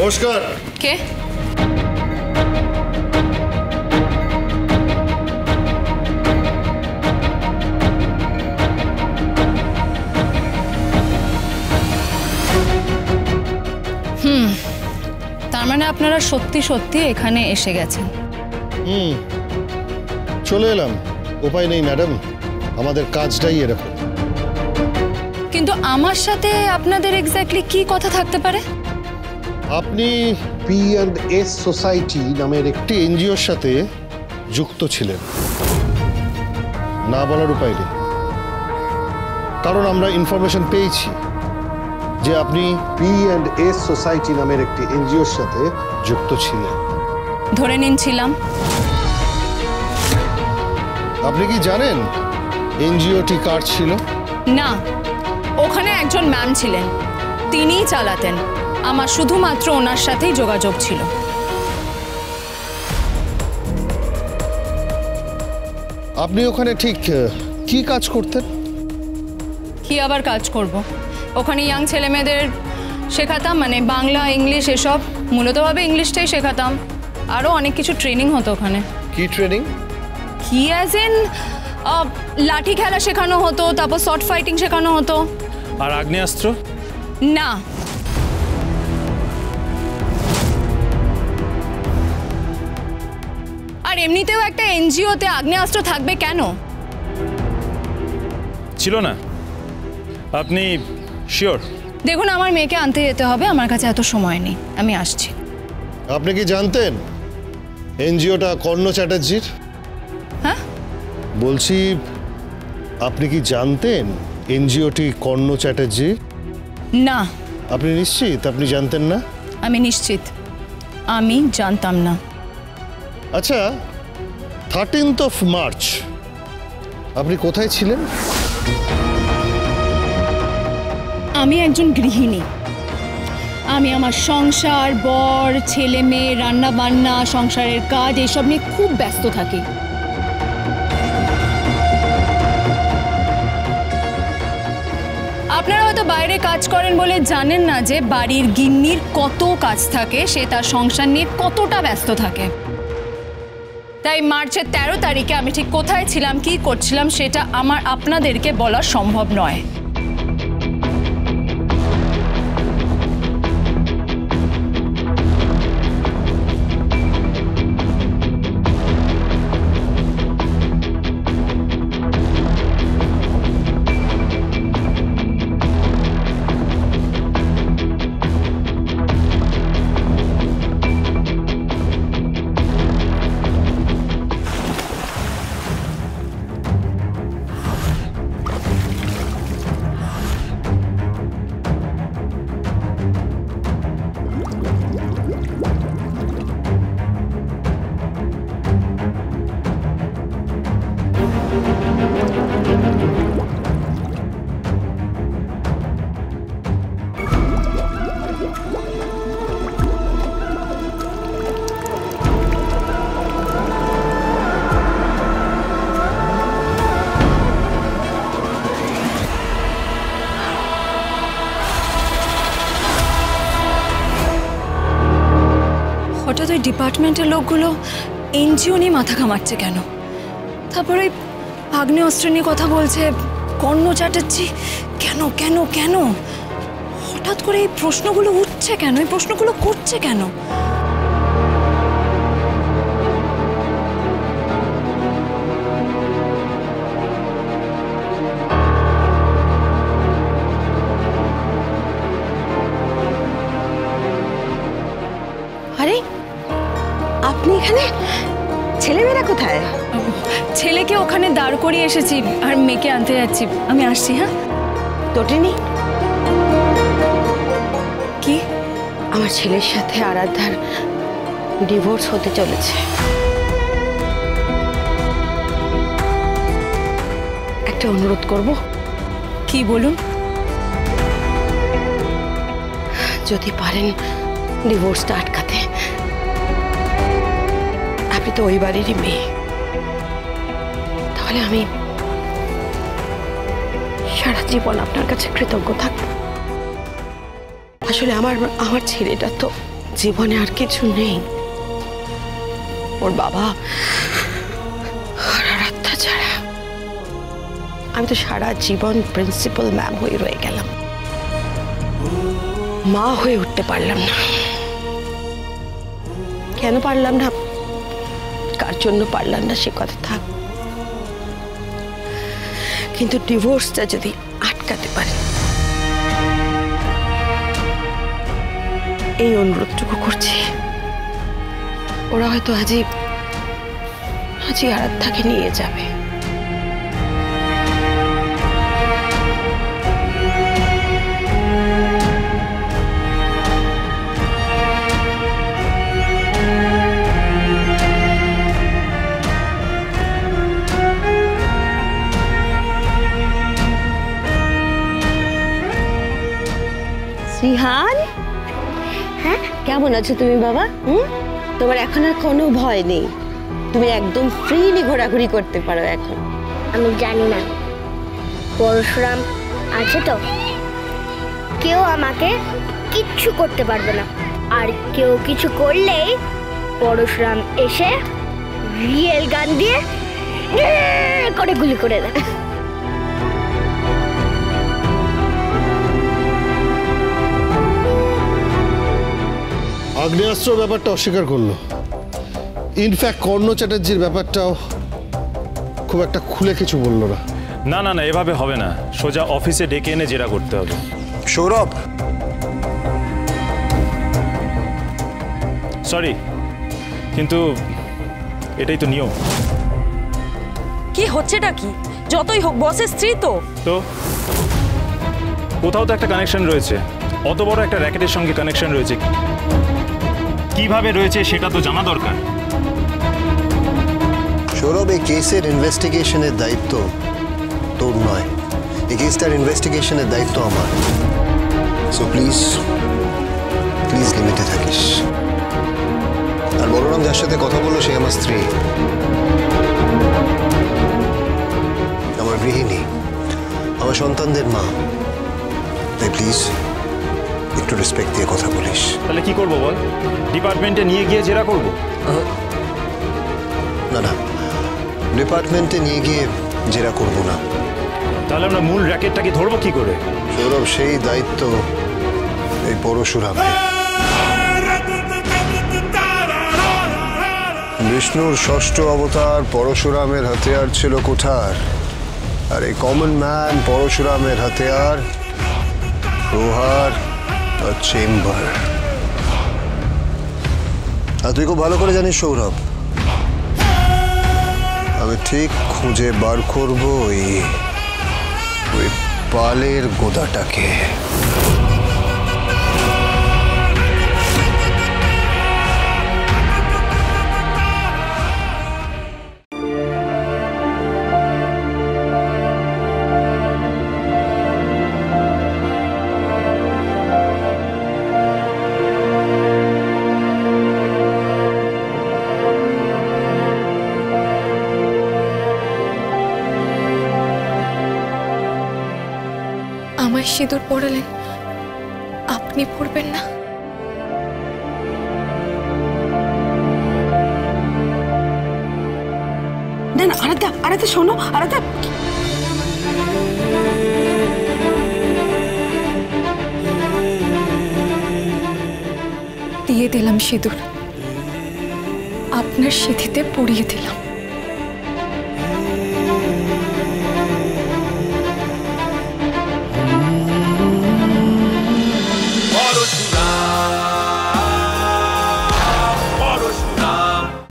নমস্কার। কে? তার মানে আপনারা সত্যি সত্যি এখানে এসে গেছেন? চলে এলাম, উপায় নেই ম্যাডাম, আমাদের কাজটাই এরকম। কিন্তু আমার সাথে আপনাদের এক্স্যাক্টলি কি কথা থাকতে পারে? আপনি P&S সোসাইটি নামের একটি এনজিওর সাথে যুক্ত ছিলেন, না বলার উপায় নেই, কারণ আমরা ইনফরমেশন পেয়েছি যে আপনি P&S সোসাইটি নামের একটি এনজিওর সাথে যুক্ত ছিলেন। ধরে নিন ছিলাম। আপনি কি জানেন এনজিওটি কার ছিল? না, ওখানে একজন ম্যাম ছিলেন, তিনিই চালাতেন। আমার শুধুমাত্র ওনার সাথেই যোগাযোগ ছিল। আপনি ওখানে ঠিক কি কাজ করতেন? কি আবার কাজ করব? ওখানে ইয়াং ছেলে মেয়েদের শেখাতাম, মানে বাংলা ইংলিশ এসব, মূলতভাবে ইংলিশটাই শেখাতাম। আরও অনেক কিছু ট্রেনিং হতো ওখানে। কি ট্রেনিং? কি অ্যাজ ইন লাঠি খেলা শেখানো হতো, তারপর শর্ট ফাইটিং শেখানো হতো। আর আগ্নেয়াস্ত্র? না। আর এমনিতেও একটা এনজিওতে আগ্নেয়াস্ত্র থাকবে কেন? ছিল না? আপনি শিওর? দেখুন, আমার মেয়েকে আনতে যেতে হবে, আমার কাছে এত সময় নেই, আমি আসছি। আপনি কি জানতেন এনজিওটা কর্ণ চ্যাটার্জির? হ্যাঁ বলছি, আপনি কি জানতেন এনজিওটি কর্ণ চ্যাটার্জি? না। আপনি নিশ্চিত আপনি জানতেন না? আমি নিশ্চিত আমি জানতাম না। আচ্ছা, 13th মার্চ আপনি কোথায় ছিলেন? আমি একজন গৃহিণী। আমি আমার সংসার, বর, ছেলে মেয়ে, রান্না বান্না, সংসারের কাজ এইসব নিয়ে খুব ব্যস্ত থাকি। আপনারা হয়তো বাইরে কাজ করেন বলে জানেন না যে বাড়ির গিন্নির কত কাজ থাকে, সে তার সংসার নিয়ে কতটা ব্যস্ত থাকে। তাই মার্চের 13 তারিখে আমি ঠিক কোথায় ছিলাম, কি করছিলাম, সেটা আমার আপনাদেরকে বলা সম্ভব নয়। হঠাৎ ওই ডিপার্টমেন্টের লোকগুলো এনজিও নিয়ে মাথা ঘামাচ্ছে কেন? তারপরে ওই আগ্নেয়াস্ত্র নিয়ে কথা বলছে, কর্ণ চ্যাটার্জি কেন কেন কেন? হঠাৎ করে এই প্রশ্নগুলো উঠছে কেন? এই প্রশ্নগুলো করছে কেন? আরে আপনি এখানে? ছেলেমেয়েরা কোথায়? ছেলেকে ওখানে দাঁড় করিয়ে এসেছি আর মেয়েকে আনতে যাচ্ছি। আমি আসছি। হ্যাঁ, তোটেনি? কি? আমার ছেলের সাথে আরাধ্যার ডিভোর্স হতে চলেছে। একটা অনুরোধ করব। কি বলুন? যদি পারেন ডিভোর্সটা আটকাতে। আপনি তো ওই বাড়িরই মেয়ে, তাহলে আমি সারা জীবন আপনার কাছে কৃতজ্ঞ থাকব। আসলে আমার ছেলেটা তো জীবনে আর কিছু নেই, ওর বাবা আর আরাধ্যা ছাড়া। আমি তো সারা জীবন প্রিন্সিপাল ম্যাম হয়ে রয়ে গেলাম, মা হয়ে উঠতে পারলাম না। কেন পারলাম না, কার জন্য পারলাম না সে কথা থাক, কিন্তু ডিভোর্সটা যদি আটকাতে পারে এই অনুরোধটুকু করছি। ওরা হয়তো আজই আরাধ্যাকে নিয়ে যাবে। শ্রীহান, হ্যাঁ কেমন আছো তুমি বাবা? তোমার এখন আর কোনো ভয় নেই, তুমি একদম ফ্রিলি ঘোরাঘুরি করতে পারো এখন। আমি জানি না পরশুরাম আছে তো, কেউ আমাকে কিচ্ছু করতে পারবে না। আর কেউ কিছু করলেই পরশুরাম এসে রিয়েল গান দিয়ে করে গুলি করে দেয়। আগ্নেয়াস্ত্র ব্যাপারটা অস্বীকার করলো। ইনফ্যাক্ট কর্ণ চ্যাটার্জির ব্যাপারটাও খুব একটা খুলে কিছু বললো না। না না না, এভাবে হবে না, সোজা অফিসে ডেকে এনে জেরা করতে হবে। সৌরভ, সরি, কিন্তু এটাই তো নিয়ম। কি হচ্ছেটা কি? যতই হোক বসের স্ত্রী তো। তো কোথাও তো একটা কানেকশন রয়েছে, অত বড় একটা র্যাকেটের সঙ্গে কানেকশন রয়েছে, কিভাবে রয়েছে সেটা তো জানা দরকার। সৌরভ, এই কেসের ইনভেস্টিগেশনের দায়িত্ব তোর নয়, এই কেসটার ইনভেস্টিগেশনের দায়িত্ব আমার। সো প্লিজ লিমিটে থাকিস। আর বলরাম যার সাথে কথা বললো সে আমার স্ত্রী, আমার গৃহিণী, আমার সন্তানদের মা, তাই প্লিজ একটু রেসপেক্ট দিয়ে কথা বলিস। তাহলে কি করবো বল? ডিপার্টমেন্টে নিয়ে গিয়ে জেরা করব? না না, ডিপার্টমেন্টে নিয়ে গিয়ে জেরা করব না। তাহলে আমরা মূল র্যাকেটটাকে ধরবো কি করে? সৌরভ, সেই দায়িত্ব এই পরশুরামের। বিষ্ণুর ষষ্ঠ অবতার পরশুরামের হাতিয়ার ছিল কুঠার, আর এই কমন ম্যান পরশুরামের হাতিয়ার প্রহার আর চেম্বার। আর তুই খুব ভালো করে জানিস সৌরভ, আমি ঠিক খুঁজে বার করব ওই পালের গোদাটাকে। আমায় সিঁদুর পরালেন, আপনি পরবেন না? না না, আরাধ্যা শোনো, আরাধ্যা। দিয়ে দিলাম সিঁদুর, আপনার সিঁথিতে পরিয়ে দিলাম।